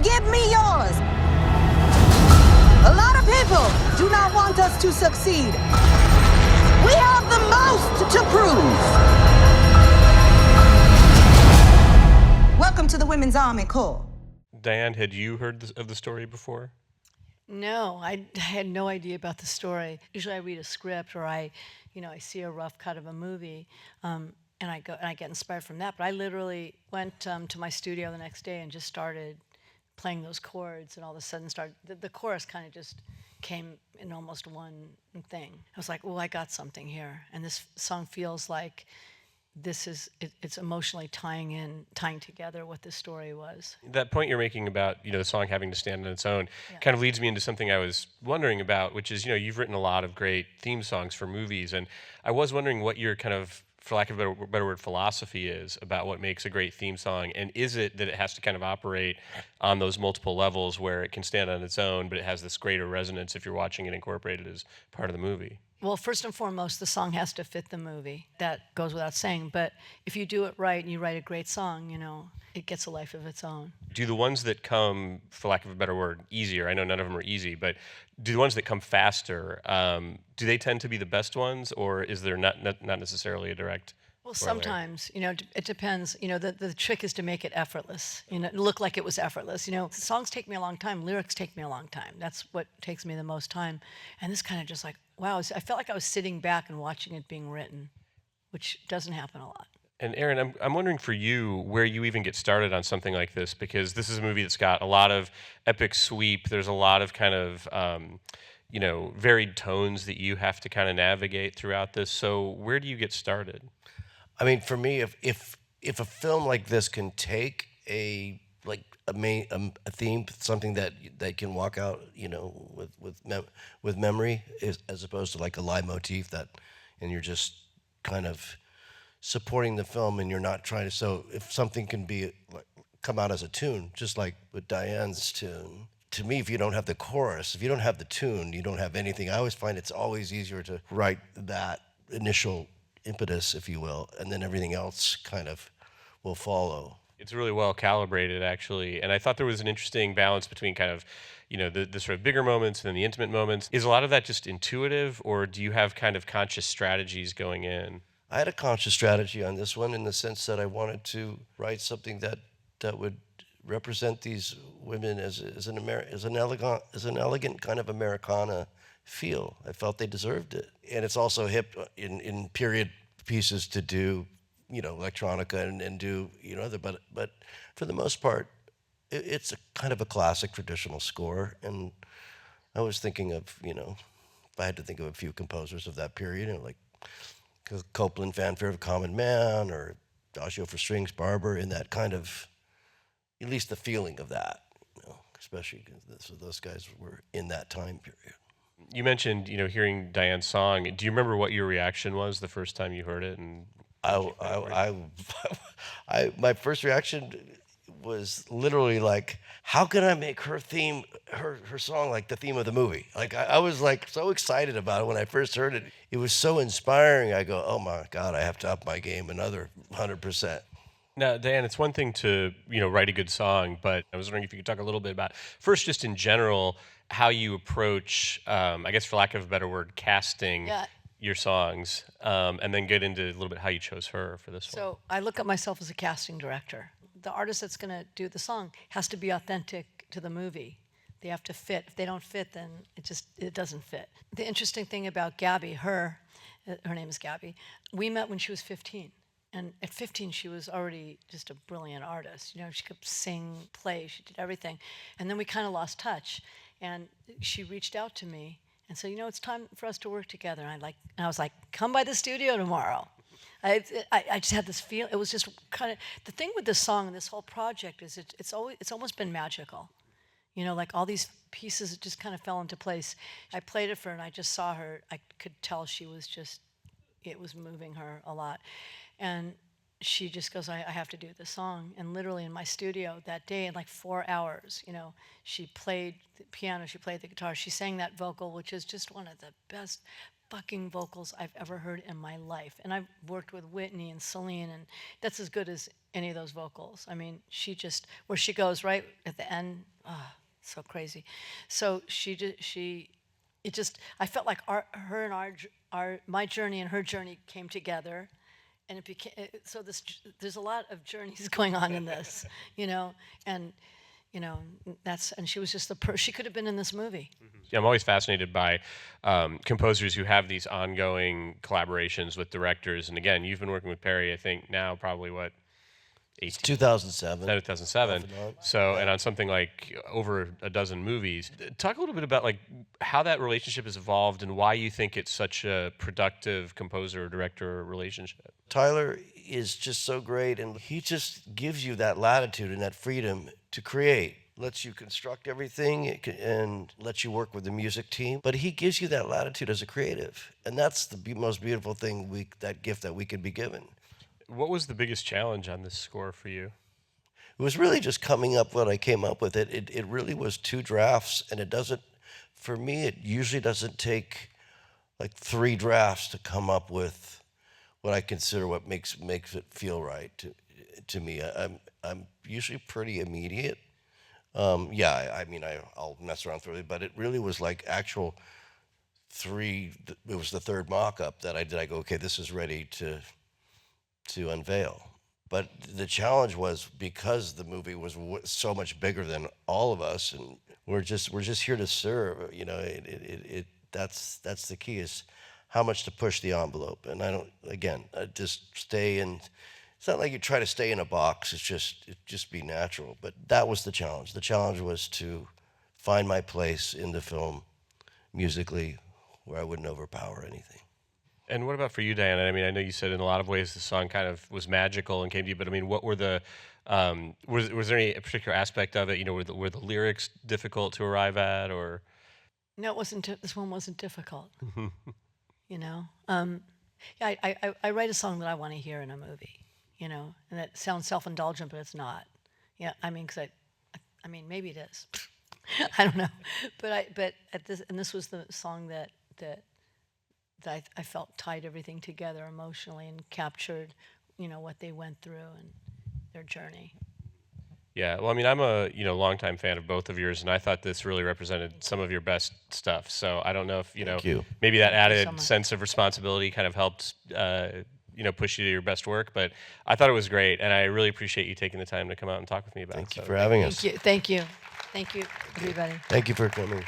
give me yours. A lot of people do not want us to succeed. We have the most to prove. Welcome to the Women's Army Corps. Diane, had you heard of the story before? No, I had no idea about the story. Usually I read a script or I see a rough cut of a movie, and I get inspired from that. But I literally went to my studio the next day and just started playing those chords, and all of a sudden the chorus kind of just came in almost one thing. I was like, oh, I got something here. And this song feels like it's emotionally tying together what this story was. That point you're making about, the song having to stand on its own kind of leads me into something I was wondering about, which is, you've written a lot of great theme songs for movies, and I was wondering what your kind of, for lack of a better word, philosophy is about what makes a great theme song, and is it that it has to kind of operate on those multiple levels where it can stand on its own, but it has this greater resonance if you're watching it incorporated as part of the movie? Well, first and foremost, the song has to fit the movie. That goes without saying. But if you do it right and you write a great song, it gets a life of its own. Do the ones that come, for lack of a better word, easier, I know none of them are easy, but do the ones that come faster, do they tend to be the best ones, or is there not necessarily a direct? Well, sometimes, it depends. The trick is to make it effortless. Look like it was effortless. Songs take me a long time. Lyrics take me a long time. That's what takes me the most time. And this kind of just like, wow, I felt like I was sitting back and watching it being written, which doesn't happen a lot. And Aaron, I'm wondering for you where you even get started on something like this, because this is a movie that's got a lot of epic sweep. There's a lot of kind of, varied tones that you have to kind of navigate throughout this. So where do you get started? I mean, for me, if a film like this can take a theme, something that can walk out, with memory, as opposed to like a leitmotif and you're just kind of supporting the film and you're not trying to. So if something can come out as a tune, just like with Diane's tune. To me, if you don't have the chorus, if you don't have the tune, you don't have anything. I always find it's always easier to write that initial impetus, if you will, and then everything else kind of will follow. It's really well calibrated, actually, and I thought there was an interesting balance between kind of, the sort of bigger moments and then the intimate moments. Is a lot of that just intuitive, or do you have kind of conscious strategies going in? I had a conscious strategy on this one in the sense that I wanted to write something that would represent these women as an elegant kind of Americana feel. I felt they deserved it. And it's also hip in period pieces to do, electronica and do, other, but for the most part, it's a kind of a classic traditional score. And I was thinking of, if I had to think of a few composers of that period, like Copland, Fanfare of Common Man, or Adagio for Strings, Barber, in that kind of, at least the feeling of that, especially because those guys were in that time period. You mentioned, hearing Diane's song. Do you remember what your reaction was the first time you heard it? And my first reaction was literally like, how can I make her theme, her song like the theme of the movie? Like I was like so excited about it when I first heard it. It was so inspiring. I go, oh my God, I have to up my game another 100%. Now, Diane, it's one thing to, write a good song, but I was wondering if you could talk a little bit about, first, just in general, how you approach, I guess for lack of a better word, casting your songs, and then get into a little bit how you chose her for this one. So I look at myself as a casting director. The artist that's going to do the song has to be authentic to the movie. They have to fit. If they don't fit, then it doesn't fit. The interesting thing about Gabby, her name is Gabby, we met when she was 15. And at 15, she was already just a brilliant artist. She could sing, play, she did everything. And then we kind of lost touch. And she reached out to me and said, it's time for us to work together. And I was like, come by the studio tomorrow. I just had this feel. It was just kind of, the thing with this song and this whole project is it's almost been magical. Like all these pieces just kind of fell into place. I played it for her and I just saw her. I could tell it was moving her a lot. And she just goes, I have to do this song. And literally in my studio that day, in like 4 hours, she played the piano, she played the guitar, she sang that vocal, which is just one of the best fucking vocals I've ever heard in my life. And I've worked with Whitney and Celine, and that's as good as any of those vocals. I mean, she just, where she goes right at the end, so crazy. So I felt like my journey and her journey came together. And it became, there's a lot of journeys going on in this, and and she was just she could have been in this movie. Yeah, I'm always fascinated by composers who have these ongoing collaborations with directors. And again, you've been working with Perry, I think now probably what, 2007. 2007. So, and on something like over a dozen movies. Talk a little bit about like how that relationship has evolved and why you think it's such a productive composer director relationship. Tyler is just so great, and he just gives you that latitude and that freedom to create. Lets you construct everything and lets you work with the music team. But he gives you that latitude as a creative, and that's the most beautiful thing, that gift that we could be given. What was the biggest challenge on this score for you? It was really just coming up when I came up with it. It really was 2 drafts, and for me, it usually doesn't take like 3 drafts to come up with what I consider what makes it feel right to me. I'm usually pretty immediate. I'll mess around through it, but it really was like actual 3. It was the 3rd mock-up that I did. I go, okay, this is ready to unveil. But the challenge was because the movie was so much bigger than all of us, and we're just here to serve. That's the key, is how much to push the envelope. And I just stay in. It's not like you try to stay in a box. It's just be natural. But that was the challenge. The challenge was to find my place in the film musically, where I wouldn't overpower anything. And what about for you, Diane? I mean, I know you said in a lot of ways the song kind of was magical and came to you, but I mean, what were the, was there any particular aspect of it, were the lyrics difficult to arrive at, or? No, it wasn't, this one wasn't difficult, I write a song that I want to hear in a movie, and it sounds self-indulgent, but it's not. Yeah, I mean, maybe it is. I don't know, but this was the song that I felt tied everything together emotionally and captured, what they went through and their journey. Yeah, well, I mean, I'm a longtime fan of both of yours, and I thought this really represented some of your best stuff. So I don't know if maybe that added sense of responsibility kind of helped push you to your best work. But I thought it was great, and I really appreciate you taking the time to come out and talk with me about it. Thank you for having us. Thank you, everybody. Thank you for coming.